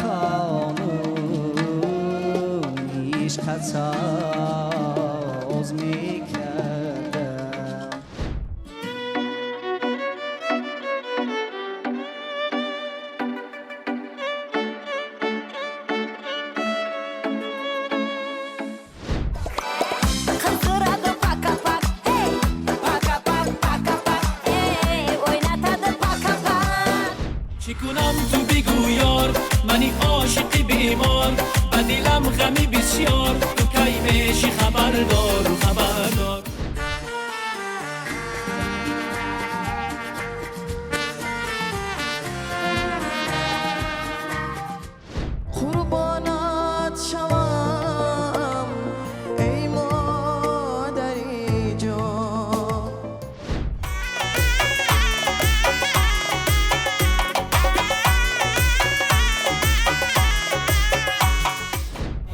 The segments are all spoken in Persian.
جانم عشقت ساز میکردم. چی کنم تو بگو یار، منی عاشقی بیمار، به دلم غمی بسیار، تو کی میشی خبردار خبردار. قربانت شوم ای مادری جان،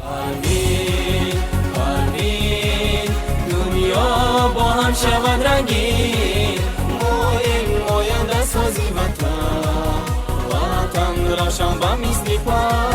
پروین پروین دنیا با هم شود رنگین، مویم دست سازی وطن، وطن روشن و مثل پا